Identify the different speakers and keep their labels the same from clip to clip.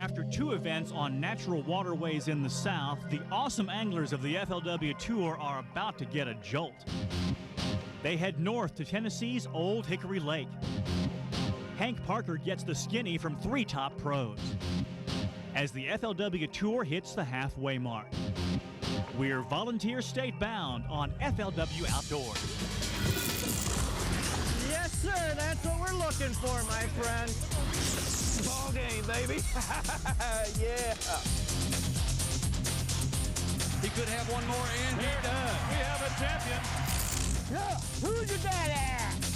Speaker 1: After 2 events on natural waterways in the South, the awesome anglers of the FLW Tour are about to get a jolt. They head north to Tennessee's Old Hickory Lake. Hank Parker gets the skinny from 3 top pros as the FLW Tour hits the halfway mark. We're volunteer state bound on FLW Outdoors.
Speaker 2: Yes, sir, that's what we're looking for, my friend. Ball game, baby. Yeah.
Speaker 3: He could have one more, and he does.
Speaker 2: We have a champion. Yeah. Who's your daddy?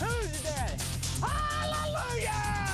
Speaker 2: Who's your daddy? Hallelujah!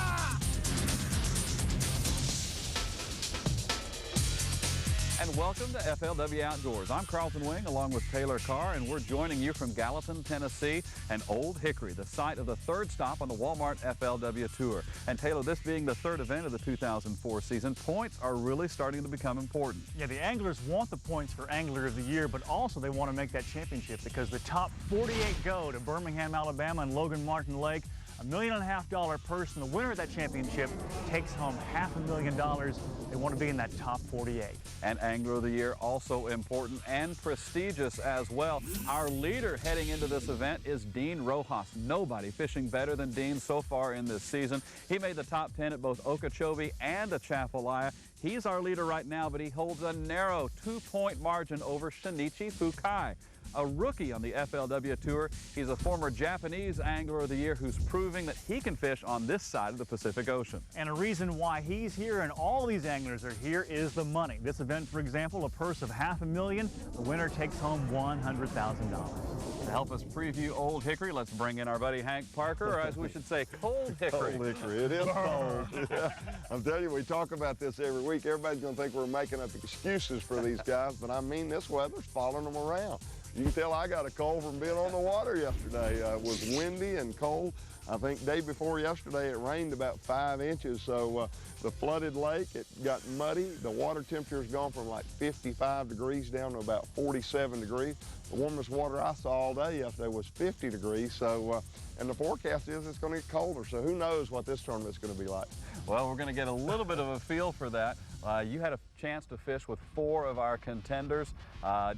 Speaker 3: And welcome to FLW Outdoors. I'm Carlton Wing along with Taylor Carr, and we're joining you from Gallatin, Tennessee, and Old Hickory, the site of the 3rd stop on the Walmart FLW Tour. And Taylor, this being the 3rd event of the 2004 season, points are really starting to become important.
Speaker 1: Yeah, the anglers want the points for Angler of the Year, but also they want to make that championship because the top 48 go to Birmingham, Alabama and Logan Martin Lake. $1.5 million purse, and the winner of that championship takes home $500,000. They want to be in that top 48.
Speaker 3: And Angler of the Year also important and prestigious as well. Our leader heading into this event is Dean Rojas. Nobody fishing better than Dean so far in this season. He made the top 10 at both Okeechobee and Atchafalaya. He's our leader right now, but he holds a narrow 2-point margin over Shinichi Fukai, a rookie on the FLW Tour. He's a former Japanese Angler of the Year who's proving that he can fish on this side of the Pacific Ocean.
Speaker 1: And a reason why he's here and all these anglers are here is the money. This event, for example, a purse of $500,000. The winner takes home $100,000.
Speaker 3: To help us preview Old Hickory, let's bring in our buddy Hank Parker, or as we should say, Cold Hickory.
Speaker 4: Cold Hickory, it is cold. Yeah. I'm telling you, we talk about this every week. Everybody's going to think we're making up excuses for these guys, but I mean, this weather's following them around. You can tell I got a cold from being on the water yesterday. It was windy and cold. I think day before yesterday it rained about 5 inches, so the flooded lake, it got muddy. The water temperature has gone from like 55 degrees down to about 47 degrees. The warmest water I saw all day yesterday was 50 degrees, so, and the forecast is it's going to get colder, so who knows what this tournament's going to be like.
Speaker 3: Well, we're going to get a little bit of a feel for that. You had a chance to fish with 4 of our contenders.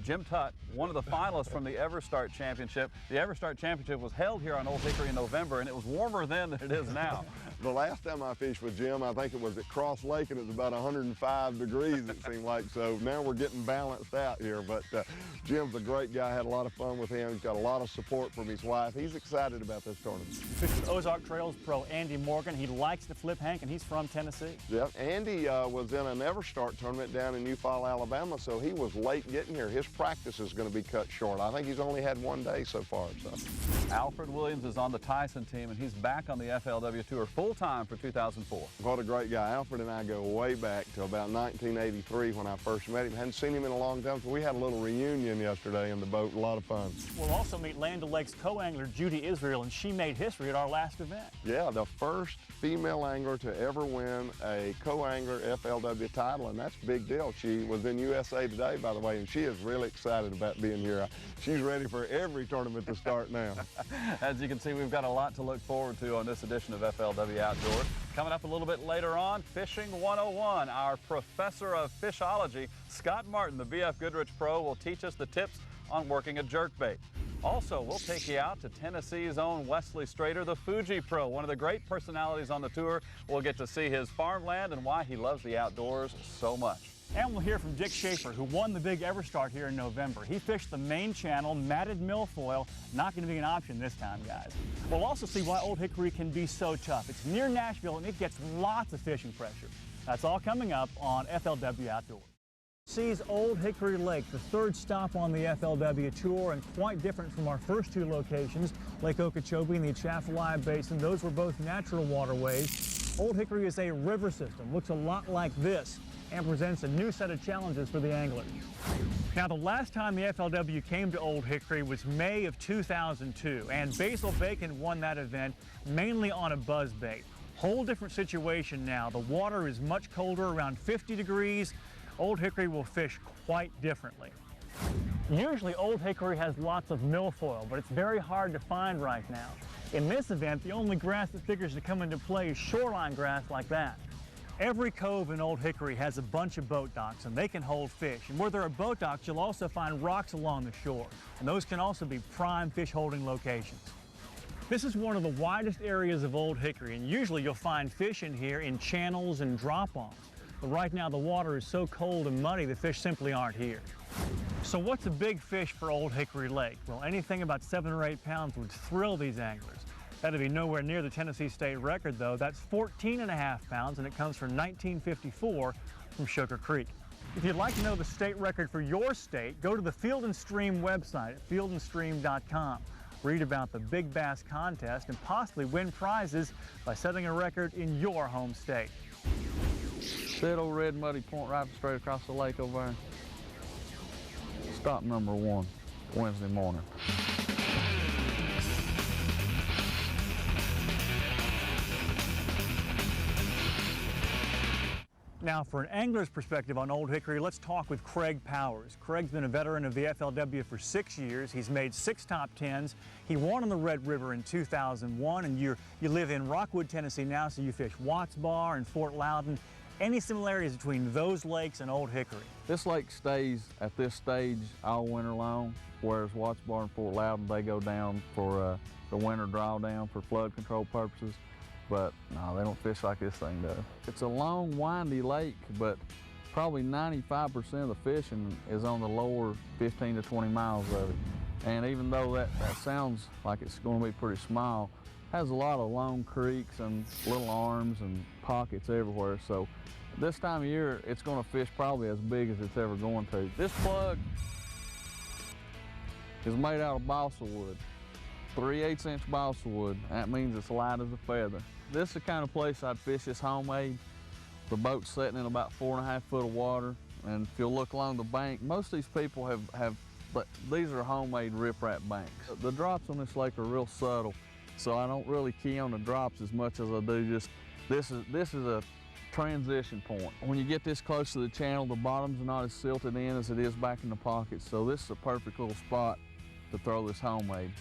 Speaker 3: Jim Tutt, one of the finalists from the EVERSTART Championship. The EVERSTART Championship was held here on Old Hickory in November, and it was warmer then than it is now.
Speaker 4: The last time I fished with Jim, I think it was at Cross Lake, and it was about 105 degrees, it seemed like. So now we're getting balanced out here. But Jim's a great guy. I had a lot of fun with him. He's got a lot of support from his wife. He's excited about this tournament.
Speaker 1: Fished with Ozark Trails pro Andy Morgan. He likes to flip, Hank, and he's from Tennessee.
Speaker 4: Yeah, Andy was in an EVERSTART tournament down in Eufaula, Alabama, so he was late getting here. His practice is going to be cut short. I think he's only had 1 day so far. So.
Speaker 3: Alfred Williams is on the TYSON team, and he's back on the FLW Tour full-time for 2004.
Speaker 4: What a great guy. Alfred and I go way back to about 1983 when I first met him. Hadn't seen him in a long time, so we had a little reunion yesterday in the boat. A lot of fun.
Speaker 1: We'll also meet Land O'Lakes co-angler Judy Israel, and she made history at our last event.
Speaker 4: Yeah, the first female angler to ever win a co-angler FLW title, and that's a big deal. She was in USA Today, by the way, and she is really excited about being here. She's ready for every tournament to start now.
Speaker 3: As you can see, we've got a lot to look forward to on this edition of FLW Outdoors. Coming up a little bit later on, Fishing 101. Our professor of fishology, Scott Martin, the BFGOODRICH pro, will teach us the tips on working a jerkbait. Also, we'll take you out to Tennessee's own Wesley STRADER, the Fuji Pro, one of the great personalities on the tour. We'll get to see his farmland and why he loves the outdoors so much.
Speaker 1: And we'll hear from Dick Schaefer, who won the big EVERSTART here in November. He fished the main channel, matted milfoil, not going to be an option this time, guys. We'll also see why Old Hickory can be so tough. It's near Nashville, and it gets lots of fishing pressure. That's all coming up on FLW Outdoors. Tennessee's Old Hickory Lake, the 3rd stop on the FLW Tour, and quite different from our first 2 locations, Lake Okeechobee and the Atchafalaya Basin. Those were both natural waterways. Old Hickory is a river system, looks a lot like this, and presents a new set of challenges for the anglers. Now, the last time the FLW came to Old Hickory was May of 2002, and Basil Bacon won that event mainly on a buzz bait. Whole different situation now. The water is much colder, around 50 degrees. Old Hickory will fish quite differently. Usually Old Hickory has lots of milfoil, but it's very hard to find right now. In this event, the only grass that figures to come into play is shoreline grass like that. Every cove in Old Hickory has a bunch of boat docks, and they can hold fish. And where there are boat docks, you'll also find rocks along the shore, and those can also be prime fish holding locations. This is one of the widest areas of Old Hickory, and usually you'll find fish in here in channels and drop-offs. But right now the water is so cold and muddy the fish simply aren't here. So what's a big fish for Old Hickory Lake? Well, anything about 7 or 8 pounds would thrill these anglers. That'd be nowhere near the Tennessee state record though. That's 14.5 pounds, and it comes from 1954 from Sugar Creek. If you'd like to know the state record for your state, go to the Field and Stream website at fieldandstream.com. Read about the Big Bass contest and possibly win prizes by setting a record in your home state.
Speaker 3: That old red muddy point right straight across the lake over there. Stop number 1, Wednesday morning.
Speaker 1: Now, for an angler's perspective on Old Hickory, let's talk with Craig Powers. Craig's been a veteran of the FLW for 6 years. He's made 6 top 10s. He won on the Red River in 2001, and you live in Rockwood, Tennessee now, so you fish Watts Bar and Fort Loudon. Any similarities between those lakes and Old Hickory?
Speaker 3: This lake stays at this stage all winter long, whereas Watts Bar and Fort Loudon, they go down for the winter drawdown for flood control purposes. But no, they don't fish like this thing does. It's a long, windy lake, but probably 95% of the fishing is on the lower 15 to 20 miles of it. And even though that sounds like it's going to be pretty small, it has a lot of long creeks and little arms and pockets everywhere. So this time of year, it's going to fish probably as big as it's ever going to. This plug is made out of balsa wood, 3/8 inch balsa wood. That means it's light as a feather. This is the kind of place I'd fish this homemade. The boat's sitting in about 4.5 foot of water, and if you'll look along the bank, most of these people have these are homemade riprap banks. The drops on this lake are real subtle, so I don't really key on the drops as much as I do just, this is a transition point. When you get this close to the channel, the bottom's not as silted in as it is back in the pockets, so this is a perfect little spot to throw this homemade.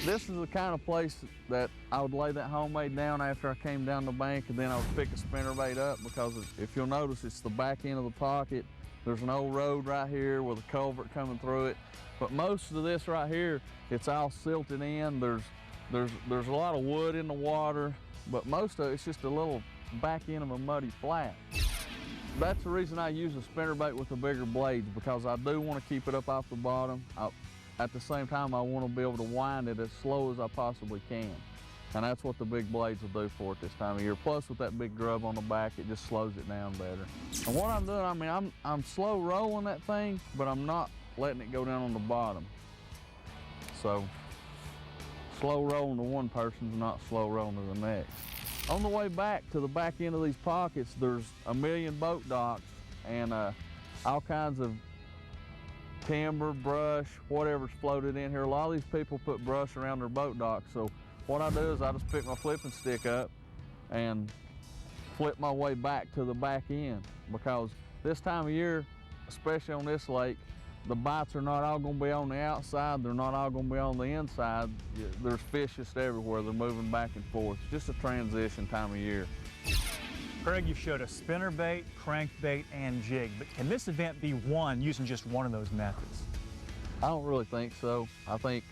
Speaker 3: This is the kind of place that I would lay that homemade down after I came down the bank, and then I would pick a spinnerbait up, because if you'll notice, it's the back end of the pocket. There's an old road right here with a culvert coming through it. But most of this right here, it's all silted in. There's a lot of wood in the water, but most of it's just a little back end of a muddy flat. That's the reason I use a spinnerbait with the bigger blades, because I do want to keep it up off the bottom. At the same time, I want to be able to wind it as slow as I possibly can. And that's what the big blades will do for it this time of year. Plus, with that big grub on the back, it just slows it down better. And what I'm doing, I mean, I'm slow rolling that thing, but I'm not letting it go down on the bottom. So, slow rolling to one person's not slow rolling to the next. On the way back to the back end of these pockets, there's a million boat docks and all kinds of timber, brush, whatever's floated in here. A lot of these people put brush around their boat docks, so what I do is I just pick my flipping stick up and flip my way back to the back end, because this time of year, especially on this lake, the bites are not all going to be on the outside, they're not all going to be on the inside. There's fish just everywhere, they're moving back and forth. It's just a transition time of year.
Speaker 1: Craig, you showed a spinnerbait, crankbait, and jig, but can this event be won using just one of those methods?
Speaker 3: I don't really think so. I think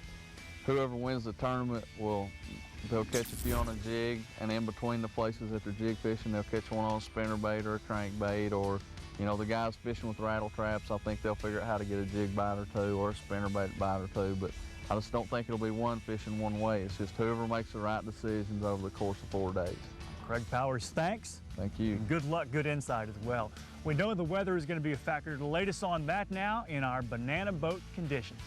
Speaker 3: whoever wins the tournament they'll catch a few on a jig, and in between the places that they're jig fishing, they'll catch one on a spinnerbait or a crankbait, or, you know, the guys fishing with rattle traps, I think they'll figure out how to get a jig bite or two or a spinnerbait bite or two, but I just don't think it'll be one fishing one way. It's just whoever makes the right decisions over the course of 4 days.
Speaker 1: Craig Powers, thanks.
Speaker 3: Thank you.
Speaker 1: Good luck, good insight as well. We know the weather is going to be a factor. The latest on that now in our banana boat conditions.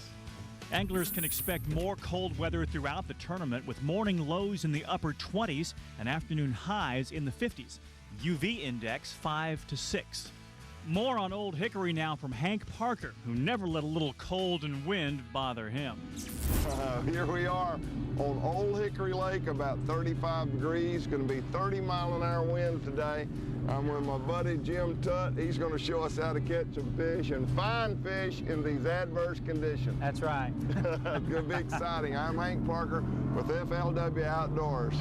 Speaker 1: Anglers can expect more cold weather throughout the tournament, with morning lows in the upper 20s and afternoon highs in the 50s. UV index 5 to 6. More on Old Hickory now from Hank Parker, who never let a little cold and wind bother him.
Speaker 4: Here we are on Old Hickory Lake, about 35 degrees. Going to be 30-mile-an-hour winds today. I'm with my buddy Jim Tutt. He's going to show us how to catch some fish and find fish in these adverse conditions.
Speaker 1: That's right.
Speaker 4: It's going to be exciting. I'm Hank Parker with FLW Outdoors.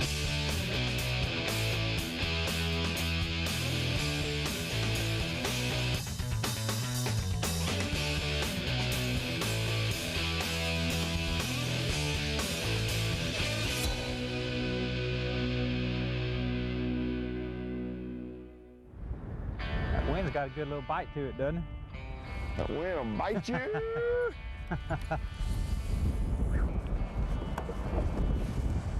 Speaker 2: wind's got a good little bite to it, doesn't it?
Speaker 4: The wind will bite you.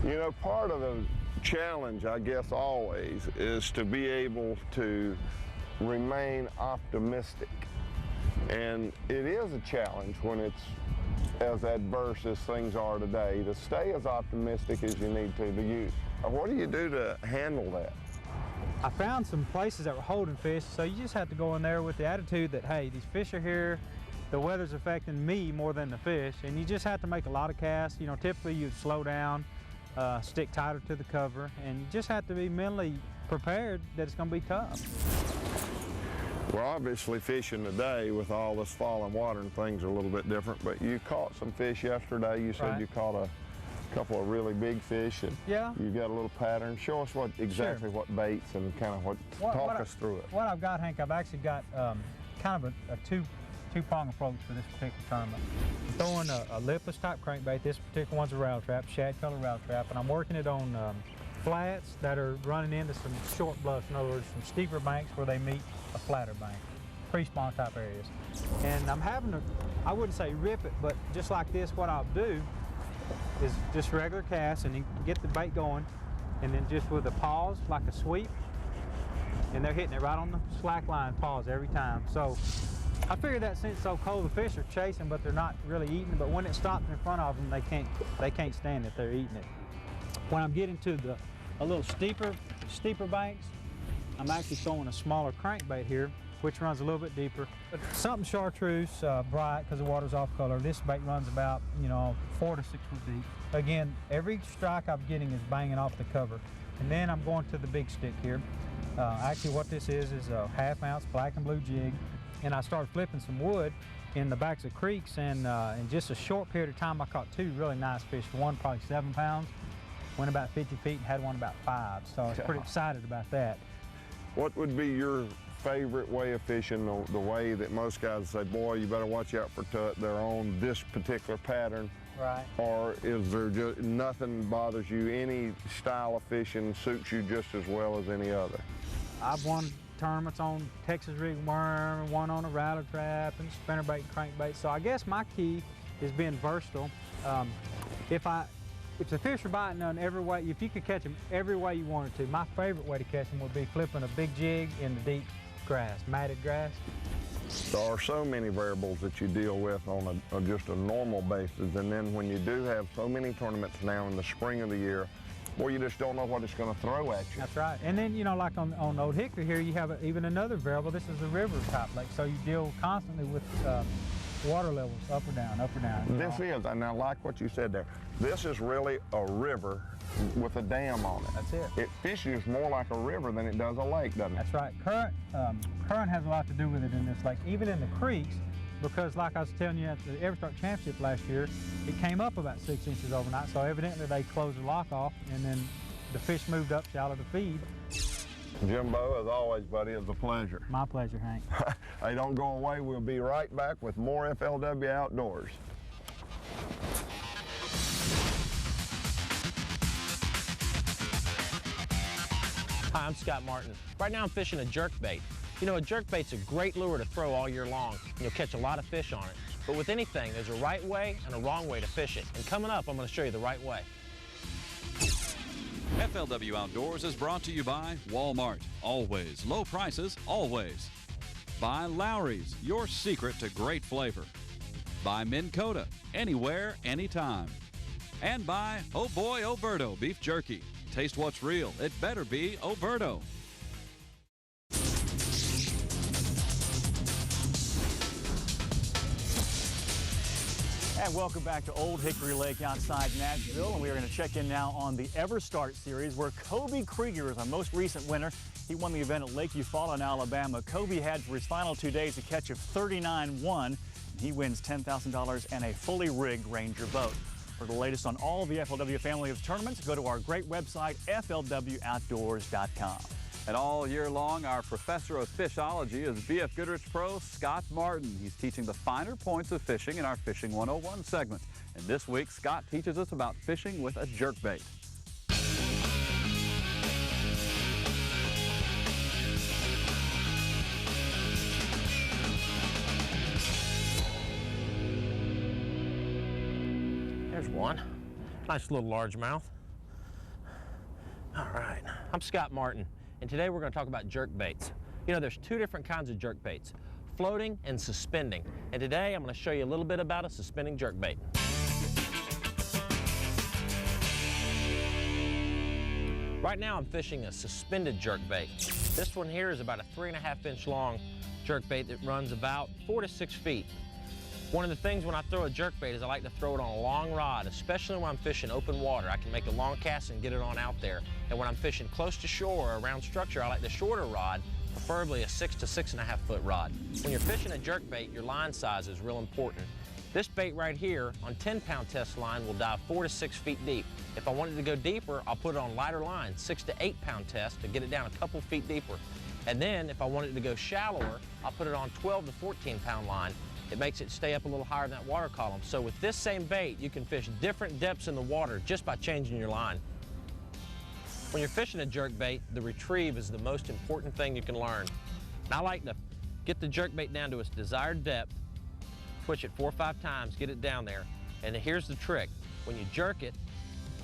Speaker 4: You know, part of the challenge, I guess, always is to be able to remain optimistic. And it is a challenge when it's as adverse as things are today, to stay as optimistic as you need to use. What do you do to handle that?
Speaker 2: I found some places that were holding fish, so you just have to go in there with the attitude that, hey, these fish are here, the weather's affecting me more than the fish, and you just have to make a lot of casts. You know, typically you'd slow down, stick tighter to the cover, and you just have to be mentally prepared that it's going to be tough.
Speaker 4: Well, obviously fishing today with all this falling water and things are a little bit different, but you caught some fish yesterday. You said you caught a couple of really big fish, and you got a little pattern. Show us what exactly what baits and kind of talk us through it.
Speaker 2: What I've got, Hank, I've actually got kind of a two-prong approach for this particular tournament. I'm throwing a lipless type crankbait. This particular one's a rattle trap, shad color rattle trap, and I'm working it on flats that are running into some short bluffs, in other words, some steeper banks where they meet a flatter bank, pre-spawn type areas. And I'm having to, I wouldn't say rip it, but just like this, what I'll do is just regular cast and get the bait going, and then just with a pause, like a sweep, and they're hitting it right on the slack line, pause every time. So I figured that since it's so cold, the fish are chasing, but they're not really eating, but when it stops in front of them, they can't stand it, they're eating it. When I'm getting to a little steeper banks, I'm actually throwing a smaller crankbait here, which runs a little bit deeper. Something chartreuse, bright, because the water's off color. This bait runs about, 4 to 6 foot deep. Again, every strike I'm getting is banging off the cover. And then I'm going to the big stick here. Actually what this is a 1/2 ounce black and blue jig. And I started flipping some wood in the backs of creeks, and in just a short period of time I caught 2 really nice fish. One probably 7 pounds, went about 50 feet, and had one about 5. So I was pretty excited about that.
Speaker 4: What would be your favorite way of fishing, the way that most guys say, boy, you better watch out for TUTT, they're on this particular pattern?
Speaker 2: Right.
Speaker 4: Or is there just nothing bothers you, any style of fishing suits you just as well as any other?
Speaker 2: I've won tournaments on Texas rig worm, one on a rattle trap, and spinnerbait and crankbait. So I guess my key is being versatile. If the fish are biting on every way, if you could catch them every way you wanted to, my favorite way to catch them would be flipping a big jig in the deep grass, matted grass.
Speaker 4: There are so many variables that you deal with on just a normal basis, and then when you do have so many tournaments now in the spring of the year, well, you just don't know what it's going to throw at you.
Speaker 2: That's right. And then, like on Old Hickory here, you have even another variable. This is a river type lake, so you deal constantly with water levels, up or down, up or down.
Speaker 4: This is, and I like what you said there. This is really a river with a dam on it.
Speaker 2: That's it.
Speaker 4: It fishes more like a river than it does a lake, doesn't it?
Speaker 2: That's right. Current has a lot to do with it in this lake, even in the creeks, because like I was telling you at the EVERSTART Championship last year, it came up about 6 inches overnight, so evidently they closed the lock off, and then the fish moved up shallow to feed.
Speaker 4: Jimbo, as always, buddy, it's a pleasure.
Speaker 2: My pleasure, Hank.
Speaker 4: Hey, don't go away. We'll be right back with more FLW Outdoors.
Speaker 5: Hi, I'm Scott Martin. Right now I'm fishing a jerkbait. A jerkbait's a great lure to throw all year long. You'll catch a lot of fish on it. But with anything, there's a right way and a wrong way to fish it. And coming up, I'm going to show you the right way.
Speaker 6: FLW Outdoors is brought to you by Walmart. Always low prices, always. By Lowry's, your secret to great flavor. By Minn Kota, anywhere, anytime. And by Oh Boy Oberto Beef Jerky. Taste what's real. It better be Oberto.
Speaker 1: And welcome back to Old Hickory Lake outside Nashville, and we are going to check in now on the EVERSTART series, where Kobe Krieger is our most recent winner. He won the event at Lake Eufaula in Alabama. Kobe had for his final 2 days a catch of 39-1, and he wins $10,000 and a fully rigged Ranger boat. For the latest on all the FLW family of tournaments, go to our great website, flwoutdoors.com.
Speaker 3: And all year long, our professor of fishology is BF Goodrich Pro Scott Martin. He's teaching the finer points of fishing in our Fishing 101 segment. And this week, Scott teaches us about fishing with a jerkbait.
Speaker 5: There's one. Nice little largemouth. All right, I'm Scott Martin, and today we're going to talk about jerk baits. You know, there's two different kinds of jerk baits, floating and suspending. And today I'm going to show you a little bit about a suspending jerk bait. Right now I'm fishing a suspended jerk bait. This one here is about a 3.5-inch long jerk bait that runs about 4 to 6 feet. One of the things when I throw a jerk bait is I like to throw it on a long rod, especially when I'm fishing open water. I can make a long cast and get it on out there. And when I'm fishing close to shore or around structure, I like the shorter rod, preferably a 6 to 6.5 foot rod. When you're fishing a jerk bait, your line size is real important. This bait right here on 10-pound test line will dive 4 to 6 feet deep. If I wanted to go deeper, I'll put it on lighter line, 6 to 8-pound test to get it down a couple feet deeper. And then if I wanted to go shallower, I'll put it on 12 to 14-pound line. It makes it stay up a little higher in that water column. So with this same bait, you can fish different depths in the water just by changing your line. When you're fishing a jerk bait, the retrieve is the most important thing you can learn. And I like to get the jerk bait down to its desired depth, twitch it 4 or 5 times, get it down there. And here's the trick. When you jerk it,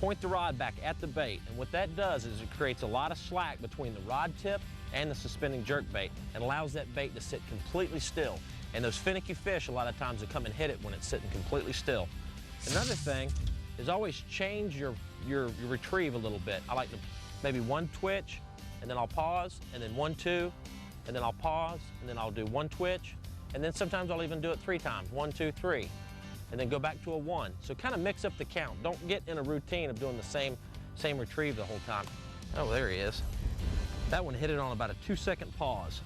Speaker 5: point the rod back at the bait. And what that does is it creates a lot of slack between the rod tip and the suspending jerk bait and allows that bait to sit completely still. And those finicky fish, a lot of times, will come and hit it when it's sitting completely still. Another thing is always change your retrieve a little bit. I like to maybe 1 twitch, and then I'll pause, and then 1, 2, and then I'll pause, and then I'll do 1 twitch, and then sometimes I'll even do it 3 times, 1, 2, 3, and then go back to a 1. So kind of mix up the count. Don't get in a routine of doing the same retrieve the whole time. Oh, there he is. That one hit it on about a 2-second pause.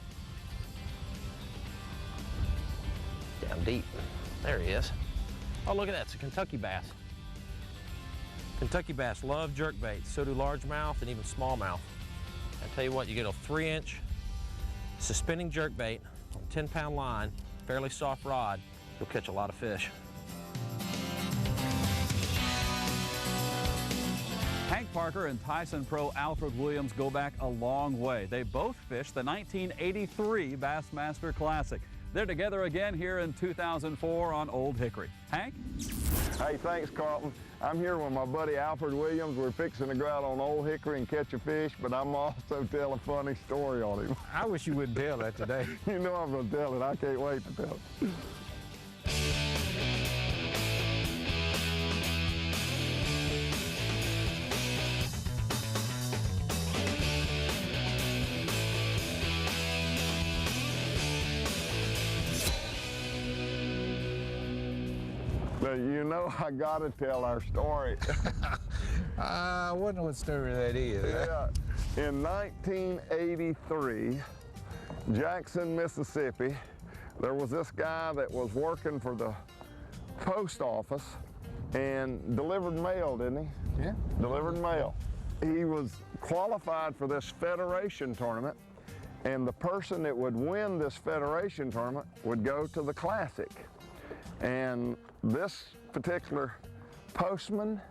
Speaker 5: Down deep. There he is. Oh, look at that. It's a Kentucky bass. Kentucky bass love jerk baits. So do largemouth and even smallmouth. I tell you what, you get a 3-inch suspending jerk bait on a 10-pound line, fairly soft rod, you'll catch a lot of fish.
Speaker 3: Hank Parker and Tyson pro Alfred Williams go back a long way. They both fished the 1983 Bassmaster Classic. They're together again here in 2004 on Old Hickory. Hank?
Speaker 4: Hey, thanks, Carlton. I'm here with my buddy Alfred Williams. We're fixing to go out on Old Hickory and catch a fish, but I'm also tell a funny story on him.
Speaker 2: I wish you wouldn't tell that today.
Speaker 4: You know I'm going to tell it. I can't wait to tell it. You know, I gotta tell our story.
Speaker 7: I wonder what story that is.
Speaker 4: Yeah. In 1983, Jackson, Mississippi, there was this guy that was working for the post office and delivered mail, didn't he?
Speaker 7: Yeah.
Speaker 4: Delivered mail. He was qualified for this federation tournament, and the person that would win this federation tournament would go to the Classic. And this particular postman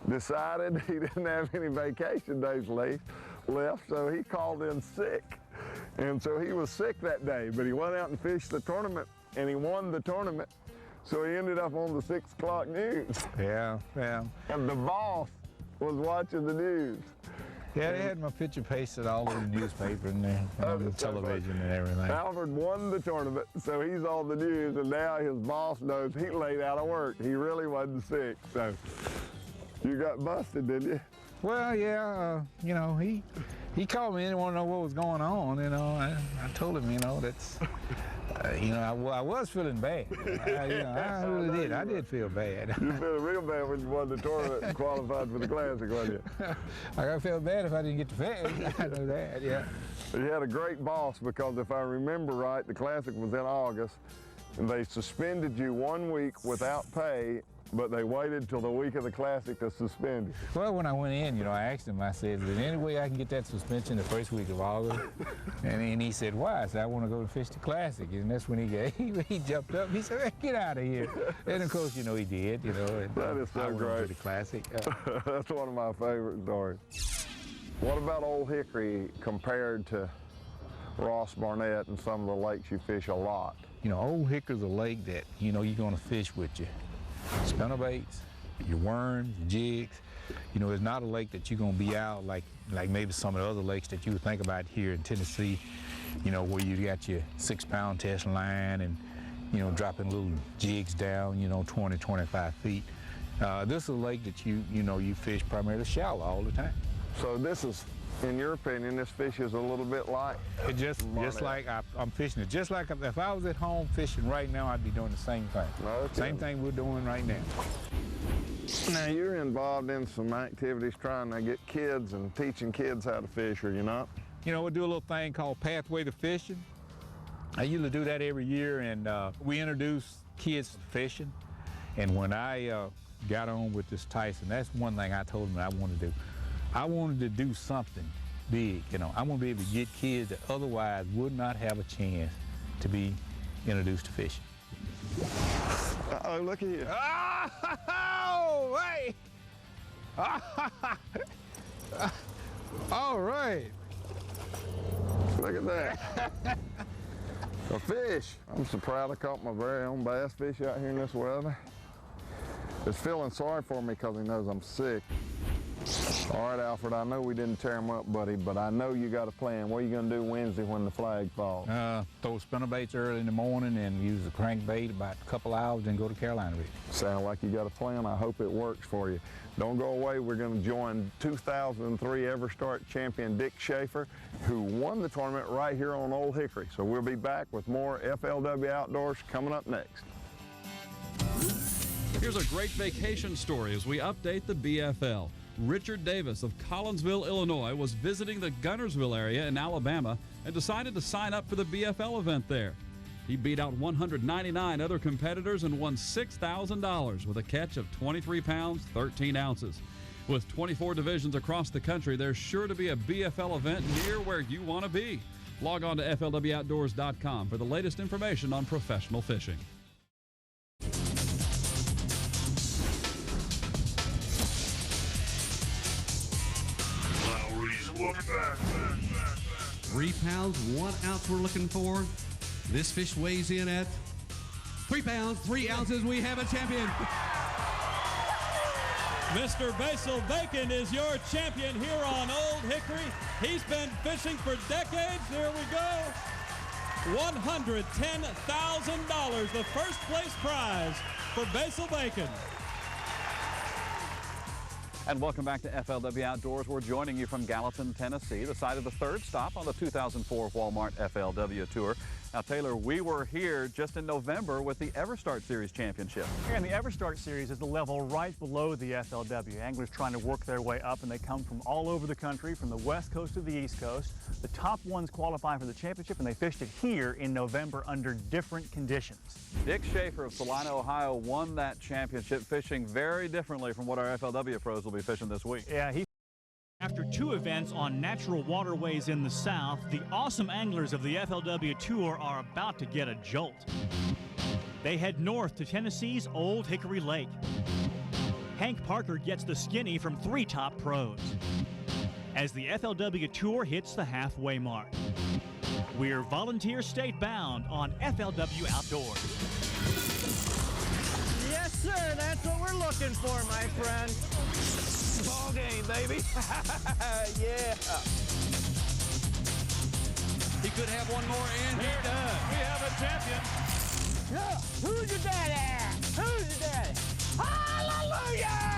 Speaker 4: decided he didn't have any vacation days left, so he called in sick. And so he was sick that day, but he went out and fished the tournament, and he won the tournament. So he ended up on the 6 o'clock news.
Speaker 7: Yeah, yeah.
Speaker 4: And the boss was watching the news.
Speaker 7: Yeah, they had my picture pasted all over the newspaper and on the television and everything.
Speaker 4: Alfred won the tournament, so he's on the news, and now his boss knows he laid out of work. He really wasn't sick, so you got busted, didn't you?
Speaker 7: Well, yeah, you know, he called me and wanted to know what was going on, you know. I told him, you know, that's, you know, I was feeling bad. I really did. I did feel bad.
Speaker 4: You feel real bad when you won the tournament and qualified for the Classic, wasn't you?
Speaker 7: I felt bad if I didn't get to fish. I know that, yeah.
Speaker 4: He had a great boss because if I remember right, the Classic was in August, and they suspended you 1 week without pay, but they waited till the week of the Classic to suspend you.
Speaker 7: Well, when I went in, you know, I asked him, I said, is there any way I can get that suspension the first week of August? And he said, why? I said, I want to go to fish the Classic. And that's when he jumped up. He said, hey, get out of here. And of course, you know, he did, you know. And,
Speaker 4: that is so great.
Speaker 7: The Classic.
Speaker 4: That's one of my favorite stories. What about Old Hickory compared to Ross Barnett and some of the lakes you fish a lot?
Speaker 7: You know, Old Hickory's a lake that, you know, you're going to fish with your spinnerbaits, your worms, your jigs. You know, it's not a lake that you're gonna be out like maybe some of the other lakes that you would think about here in Tennessee, you know, where you got your 6-pound test line and, you know, dropping little jigs down, you know, 20, 25 feet. This is a lake that you fish primarily shallow all the time.
Speaker 4: So this is, in your opinion, this fish is a little bit like?
Speaker 7: It just like I'm fishing it. Just like if I was at home fishing right now, I'd be doing the same thing.
Speaker 4: Okay.
Speaker 7: Same thing we're doing right now.
Speaker 4: Now, you're involved in some activities trying to get kids and teaching kids how to fish, are you not?
Speaker 7: You know, we do a little thing called Pathway to Fishing. I usually do that every year, and we introduce kids to fishing. And when I got on with this TYSON, that's one thing I told them I wanted to do. I wanted to do something big, you know. I want to be able to get kids that otherwise would not have a chance to be introduced to fishing.
Speaker 4: Uh-oh, look at you.
Speaker 7: Oh, hey! All right.
Speaker 4: Look at that. A fish. I'm so proud I caught my very own bass fish out here in this weather. It's feeling sorry for me because he knows I'm sick. All right, Alfred, I know we didn't tear him up, buddy, but I know you got a plan. What are you going to do Wednesday when the flag falls?
Speaker 7: Throw spinnerbaits early in the morning and use the crankbait about a couple hours, then go to Carolina Ridge.
Speaker 4: Sound like you got a plan. I hope it works for you. Don't go away. We're going to join 2003 EVERSTART champion Dick Schaefer, who won the tournament right here on Old Hickory. So we'll be back with more FLW Outdoors coming up next.
Speaker 6: Here's a great vacation story as we update the BFL. Richard Davis of Collinsville, Illinois, was visiting the Gunnersville area in Alabama and decided to sign up for the BFL event there. He beat out 199 other competitors and won $6,000 with a catch of 23 pounds, 13 ounces. With 24 divisions across the country, there's sure to be a BFL event near where you want to be. Log on to FLWOutdoors.com for the latest information on professional fishing.
Speaker 8: £3 1 ounce we're looking for. This fish weighs in at 3 pounds 3 ounces. We have a champion.
Speaker 9: Mr. Basil Bacon is your champion here on Old Hickory. He's been fishing for decades. Here we go. $110,000, the first place prize for Basil Bacon.
Speaker 3: And welcome back to FLW Outdoors. We're joining you from Gallatin, Tennessee, the site of the third stop on the 2004 Walmart FLW Tour. Now, Taylor, we were here just in November with the EVERSTART Series Championship.
Speaker 1: And the EVERSTART Series is the level right below the FLW. Anglers trying to work their way up, and they come from all over the country, from the west coast to the east coast. The top ones qualify for the championship, and they fished it here in November under different conditions.
Speaker 3: Dick Schaefer of Salina, Ohio, won that championship, fishing very differently from what our FLW pros will be fishing this week.
Speaker 1: Yeah, After two events on natural waterways in the South, the awesome anglers of the FLW Tour are about to get a jolt. They head north to Tennessee's Old Hickory Lake. Hank Parker gets the skinny from 3 top pros as the FLW Tour hits the halfway mark. We're volunteer state bound on FLW Outdoors.
Speaker 10: Yes, sir, that's what we're looking for, my friend. Ball game, baby. Yeah.
Speaker 8: He could have one more, and
Speaker 9: He does. We have a champion.
Speaker 10: Yeah. Who's your daddy? Who's your daddy? Hallelujah!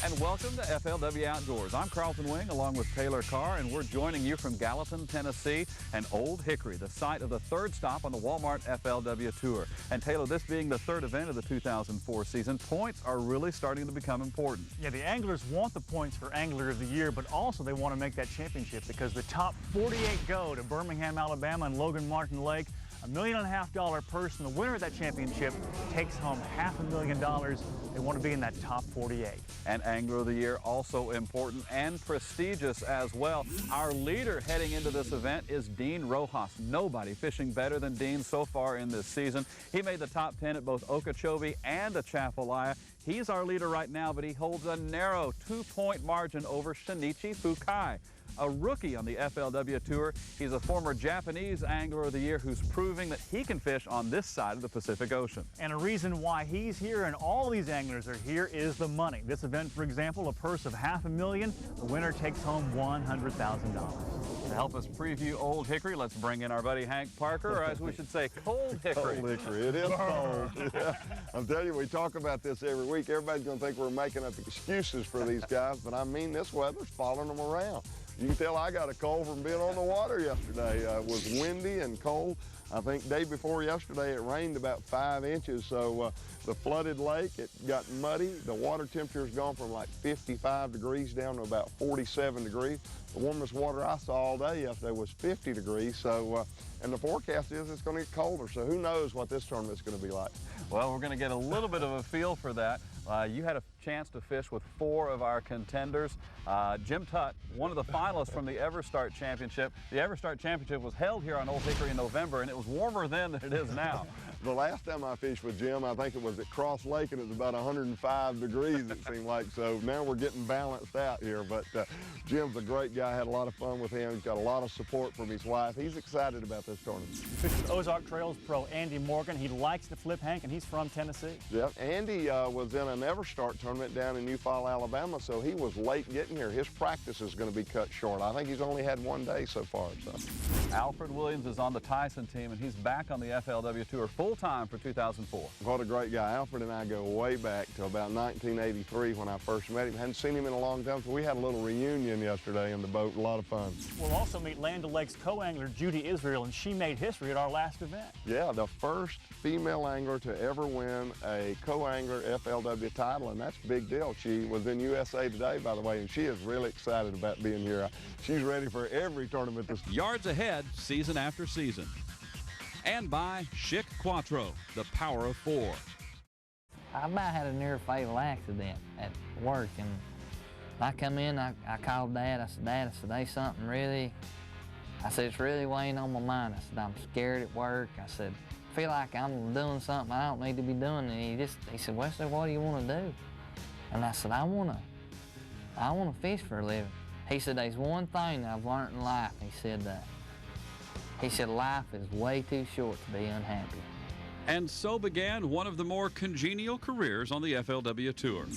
Speaker 3: And welcome to FLW Outdoors. I'm Carlton Wing along with Taylor Carr, and we're joining you from Gallatin, Tennessee, and Old Hickory, the site of the third stop on the Walmart FLW Tour. And Taylor, this being the third event of the 2004 season, points are really starting to become important.
Speaker 1: Yeah, the anglers want the points for Angler of the Year, but also they want to make that championship because the top 48 go to Birmingham, Alabama and Logan Martin Lake. $1.5 million purse, and the winner of that championship takes home $500,000. They want to be in that top 48.
Speaker 3: And Angler of the Year also important and prestigious as well. Our leader heading into this event is Dean Rojas. Nobody fishing better than Dean so far in this season. He made the top 10 at both OKEECHOBEE and Atchafalaya. He's our leader right now, but he holds a narrow 2-point margin over Shinichi Fukai. a rookie on the FLW Tour. He's a former Japanese Angler of the Year who's proving that he can fish on this side of the Pacific Ocean.
Speaker 1: And a reason why he's here and all these anglers are here is the money. This event, for example, a purse of $500,000. The winner takes home $100,000.
Speaker 3: To help us preview Old Hickory, let's bring in our buddy Hank Parker, or as we should say, Cold Hickory.
Speaker 4: Cold Hickory, it is cold. Yeah. I'm telling you, we talk about this every week. Everybody's going to think we're making up excuses for these guys, but I mean, this weather's following them around. You can tell I got a cold from being on the water yesterday. It was windy and cold. I think day before yesterday it rained about 5 inches, so the flooded lake, it got muddy. The water temperature's gone from like 55 degrees down to about 47 degrees. The warmest water I saw all day yesterday was 50 degrees, so, and the forecast is it's going to get colder, so who knows what this tournament's going to be like.
Speaker 3: Well, we're going to get a little bit of a feel for that. You had a chance to fish with 4 of our contenders. Jim Tutt, one of the finalists from the EVERSTART Championship. The EVERSTART Championship was held here on Old Hickory in November, and it was warmer then than it is now.
Speaker 4: The last time I fished with Jim, I think it was at Cross Lake, and it was about 105 degrees, it seemed like. So now we're getting balanced out here. But Jim's a great guy. I had a lot of fun with him. He's got a lot of support from his wife. He's excited about this tournament.
Speaker 1: Fishes Ozark Trails pro Andy Morgan. He likes to flip, Hank, and he's from Tennessee.
Speaker 4: Yep. Andy was in an EVERSTART tournament down in Eufaula, Alabama, so he was late getting here. His practice is going to be cut short. I think he's only had 1 day so far. So.
Speaker 3: Alfred Williams is on the TYSON team, and he's back on the FLW Tour full-time for 2004.
Speaker 4: What a great guy. Alfred and I go way back to about 1983 when I first met him. Hadn't seen him in a long time, so we had a little reunion yesterday in the boat. A lot of fun.
Speaker 1: We'll also meet Land O'Lakes co-angler Judy Israel, and she made history at our last event.
Speaker 4: Yeah, the first female angler to ever win a co-angler FLW title, and that's a big deal. She was in USA Today, by the way, and she is really excited about being here. She's ready for every tournament.
Speaker 6: Yards ahead, season after season. And by Schick Quattro, the power of 4.
Speaker 11: I about had a near fatal accident at work, and I come in, I called Dad. I said, there's something really, it's really weighing on my mind. I said, I'm scared at work. I said, I feel like I'm doing something I don't need to be doing. And he said, Wesley, what do you want to do? And I said, I want to fish for a living. He said, there's one thing that I've learned in life. He said, life is way too short to be unhappy.
Speaker 6: And so began one of the more congenial careers on the FLW Tour.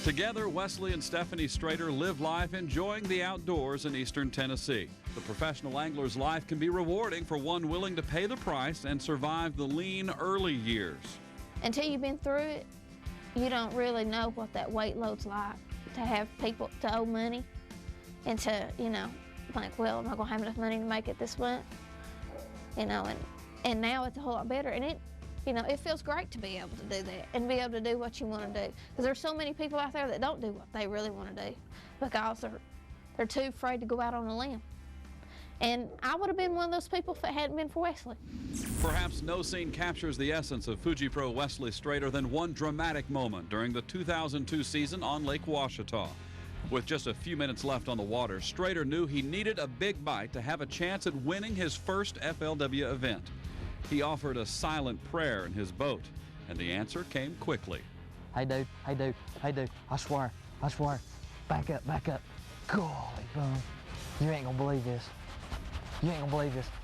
Speaker 6: Together, Wesley and Stephanie Strader live life enjoying the outdoors in eastern Tennessee. The professional angler's life can be rewarding for one willing to pay the price and survive the lean early years.
Speaker 12: Until you've been through it, you don't really know what that weight load's like. To have people to owe money and to, think, well, am I gonna have enough money to make it this month? And now it's a whole lot better. And it feels great to be able to do that and be able to do what you want to do. Because there's so many people out there that don't do what they really want to do because they're too afraid to go out on a limb. And I would have been one of those people if it hadn't been for Wesley.
Speaker 6: Perhaps no scene captures the essence of Fuji Pro Wesley Strader than one dramatic moment during the 2002 season on Lake Ouachita. With just a few minutes left on the water, Strader knew he needed a big bite to have a chance at winning his first FLW event. He offered a silent prayer in his boat, and the answer came quickly.
Speaker 11: Hey dude, I swear, back up. Golly bum, you ain't gonna believe this.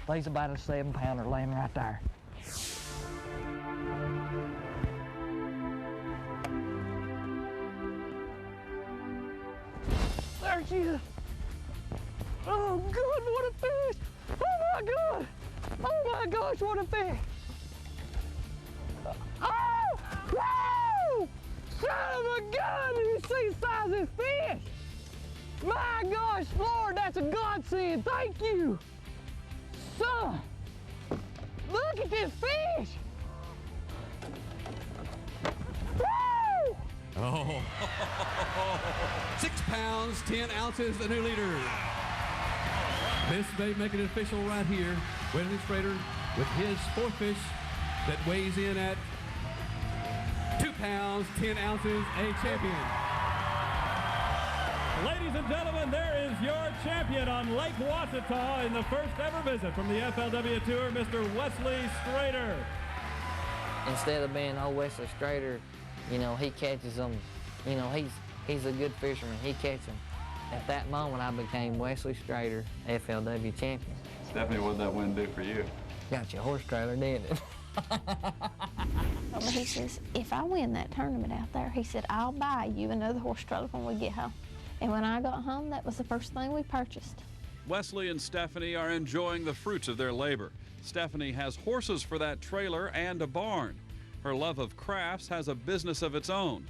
Speaker 11: There's about a 7-pounder laying right there. There she is. Oh God, what a fish! Oh my gosh, what a fish! Oh! Whoa! Son of a gun! Did you see the size of this fish? My gosh, Lord, that's a godsend. Thank you. Son, look at this fish. Woo!
Speaker 8: Oh, 6 pounds, 10 ounces, the new leader. This may make it official right here. Wesley Strader with his 4th fish that weighs in at 2 pounds, 10 ounces, a champion.
Speaker 9: Ladies and gentlemen, there is your champion on Lake Ouachita in the first ever visit from the FLW Tour, Mr. Wesley STRADER.
Speaker 11: Instead of being old Wesley STRADER, you know, he catches them. You know, he's a good fisherman. He catches them. At that moment, I became Wesley STRADER, FLW champion.
Speaker 3: Stephanie, what did that win do for you?
Speaker 11: Got your horse trailer, didn't it?
Speaker 12: He says, if I win that tournament out there, he said, I'll buy you another horse trailer when we get home. And when I got home, that was the first thing we purchased.
Speaker 6: Wesley and Stephanie are enjoying the fruits of their labor. Stephanie has horses for that trailer and a barn. Her love of crafts has a business of its own.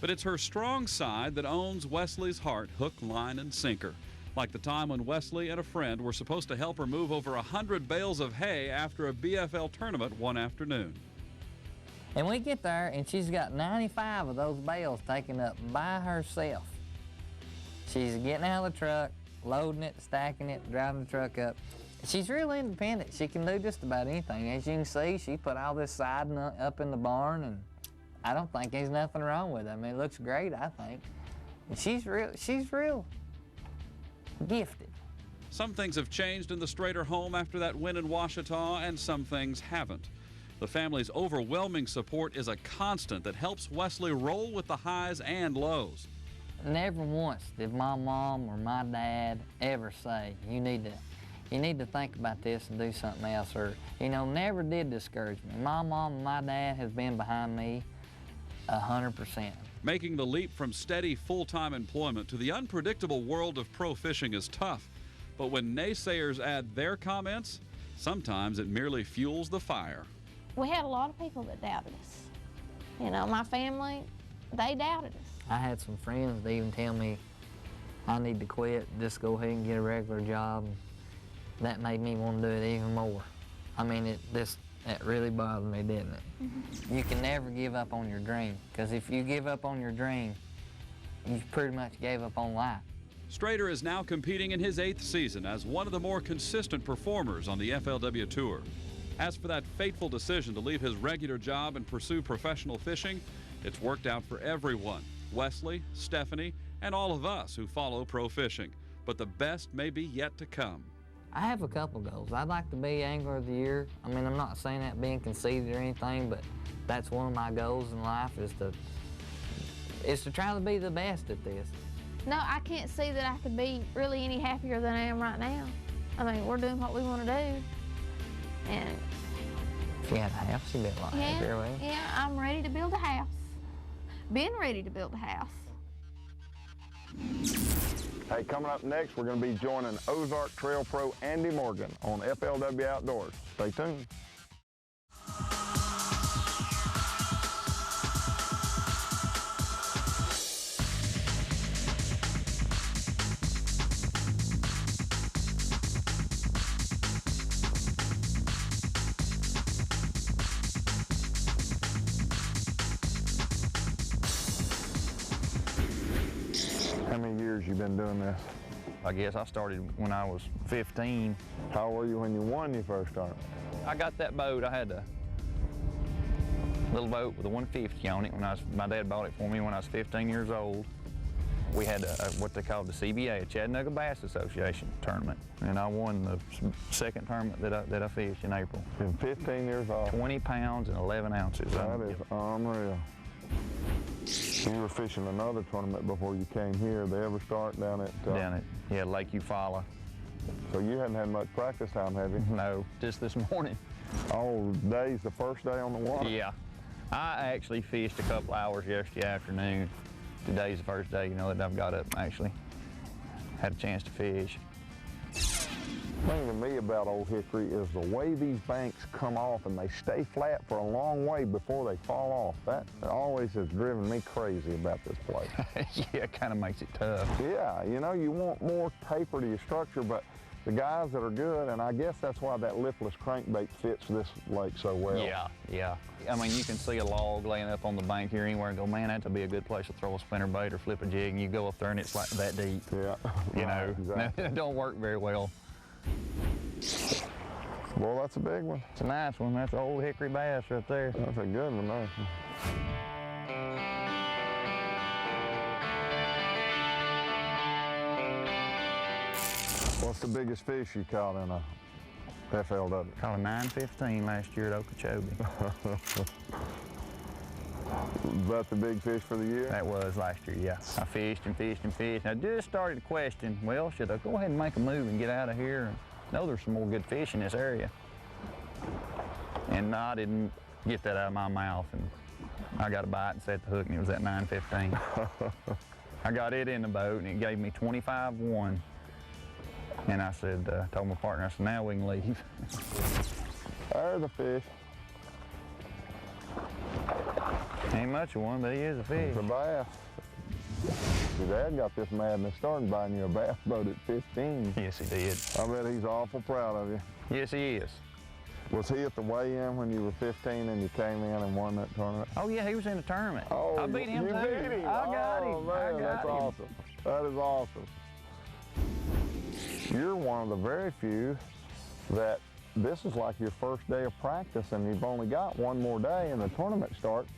Speaker 6: But it's her strong side that owns Wesley's heart, hook, line, and sinker. Like the time when Wesley and a friend were supposed to help her move over 100 bales of hay after a BFL tournament one afternoon.
Speaker 11: And we get there, and she's got 95 of those bales taken up by herself. She's getting out of the truck, loading it, stacking it, driving the truck up. She's really independent. She can do just about anything. As you can see, she put all this siding up in the barn, and I don't think there's nothing wrong with it. I mean, it looks great, I think. And she's real gifted.
Speaker 6: Some things have changed in the STRADER home after that win in Ouachita, and some things haven't. The family's overwhelming support is a constant that helps Wesley roll with the highs and lows.
Speaker 11: Never once did my mom or my dad ever say, you need to think about this and do something else, or, you know, never did discourage me. My mom and my dad has been behind me 100%.
Speaker 6: Making the leap from steady full-time employment to the unpredictable world of pro fishing is tough, but when naysayers add their comments, sometimes it merely fuels the fire.
Speaker 12: We had a lot of people that doubted us. You know, my family, they doubted us.
Speaker 11: I had some friends that even tell me I need to quit, just go ahead and get a regular job. That made me want to do it even more. I mean, it really bothered me, didn't it? Mm-hmm. You can never give up on your dream, because if you give up on your dream, you pretty much gave up on life.
Speaker 6: STRADER is now competing in his 8th season as one of the more consistent performers on the FLW Tour. As for that fateful decision to leave his regular job and pursue professional fishing, it's worked out for everyone. Wesley, Stephanie, and all of us who follow pro fishing. But the best may be yet to come.
Speaker 11: I have a couple goals. I'd like to be Angler of the Year. I mean, I'm not saying that being conceited or anything, but that's one of my goals in life is to try to be the best at this.
Speaker 12: No, I can't see that I could be really any happier than I am right now. I mean, we're doing what we want to do. And
Speaker 11: if you had a house, you'd be a lot happier, wouldn't you?
Speaker 12: Yeah, I'm ready to build a house. Been ready to build a house.
Speaker 4: Hey, coming up next, we're going to be joining Ozark Trail Pro Andy Morgan on FLW Outdoors. Stay tuned. How many years you been doing this?
Speaker 13: I guess I started when I was 15.
Speaker 4: How old were you when you won your first tournament?
Speaker 13: I got that boat. I had a little boat with a 150 on it. My dad bought it for me when I was 15 years old. We had what they called the CBA, a Chattanooga Bass Association tournament, and I won the second tournament that I fished in April.
Speaker 4: You're 15 years old.
Speaker 13: 20 pounds and 11 ounces.
Speaker 4: That is unreal. You were fishing another tournament before you came here, the EVERSTART down at
Speaker 13: Lake Eufaula.
Speaker 4: So you hadn't had much practice time, have you?
Speaker 13: No, just this morning.
Speaker 4: Oh, day's the first day on the water?
Speaker 13: Yeah. I actually fished a couple hours yesterday afternoon. Today's the first day, that I've got up and actually had a chance to fish.
Speaker 4: The thing to me about Old Hickory is the way these banks come off and they stay flat for a long way before they fall off. That always has driven me crazy about this place.
Speaker 13: Yeah, it kind of makes it tough.
Speaker 4: Yeah, you want more taper to your structure, but the guys that are good, and I guess that's why that lipless crankbait fits this lake so well.
Speaker 13: Yeah. I mean, you can see a log laying up on the bank here anywhere and go, man, that'd be a good place to throw a spinnerbait or flip a jig, and you go up there and it's like that deep.
Speaker 4: Yeah. Exactly.
Speaker 13: It don't work very well.
Speaker 4: Well, that's a big one.
Speaker 13: It's a nice one. That's an Old Hickory bass right there.
Speaker 4: That's a good one, though. What's the biggest fish you caught in a FLW?
Speaker 13: Caught a 915 last year at Okeechobee.
Speaker 4: Was that the big fish for the year?
Speaker 13: That was last year, yeah. I fished and fished and fished. And I just started to question, well, should I go ahead and make a move and get out of here? I know there's some more good fish in this area. And I didn't get that out of my mouth. And I got a bite and set the hook, and it was at 915. I got it in the boat, and it gave me 25-1. And I said, told my partner, I said, now we can leave.
Speaker 4: There's a fish.
Speaker 13: Ain't much of one, but he is a fish.
Speaker 4: It's a bass. Your dad got this mad and started buying you a bass boat at 15.
Speaker 13: Yes, he did.
Speaker 4: I bet he's awful proud of you.
Speaker 13: Yes, he is.
Speaker 4: Was he at the weigh-in when you were 15 and you came in and won that tournament?
Speaker 13: Oh, yeah, he was in the tournament.
Speaker 4: Oh,
Speaker 13: I beat him,
Speaker 4: you
Speaker 13: too.
Speaker 4: beat him.
Speaker 13: I got him.
Speaker 4: Oh, man,
Speaker 13: I got
Speaker 4: that's
Speaker 13: him.
Speaker 4: awesome. That is awesome. You're one of the very few that this is like your first day of practice and you've only got one more day and the tournament starts.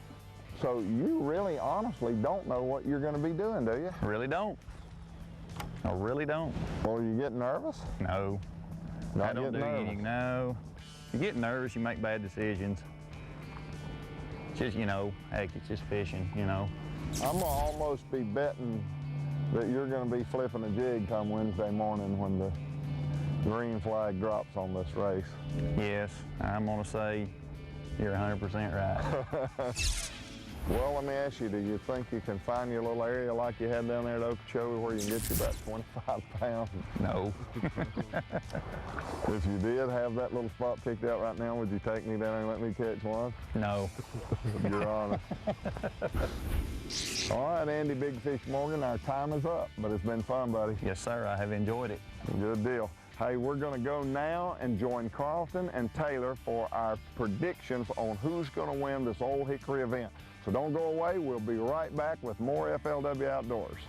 Speaker 4: So you really honestly don't know what you're going to be doing, do you?
Speaker 13: Really don't. I really don't.
Speaker 4: Well, you get nervous?
Speaker 13: No.
Speaker 4: Not
Speaker 13: I don't do
Speaker 4: nervous.
Speaker 13: anything, no. You get nervous, you make bad decisions. Just, you know, heck, it's just fishing, you know.
Speaker 4: I'm going to almost be betting that you're going to be flipping a jig come Wednesday morning when the green flag drops on this race.
Speaker 13: Yes, I'm going to say you're 100% right.
Speaker 4: Well, let me ask you, do you think you can find your little area like you had down there at Okeechobee where you can get you about 25 pounds?
Speaker 13: No.
Speaker 4: If you did have that little spot picked out right now, would you take me down there and let me catch one?
Speaker 13: No.
Speaker 4: You're honest. All right, Andy Big Fish Morgan, our time is up, but it's been fun, buddy.
Speaker 13: Yes, sir, I have enjoyed it.
Speaker 4: Good deal. Hey, we're going to go now and join Carlton and Taylor for our predictions on who's going to win this Old Hickory event. So don't go away. We'll be right back with more FLW Outdoors.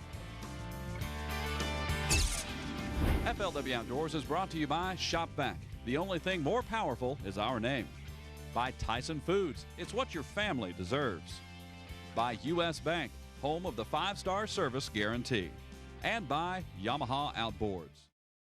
Speaker 6: FLW Outdoors is brought to you by Shop Vac. The only thing more powerful is our name. By Tyson Foods. It's what your family deserves. By U.S. Bank, home of the 5-star service guarantee. And by Yamaha Outboards.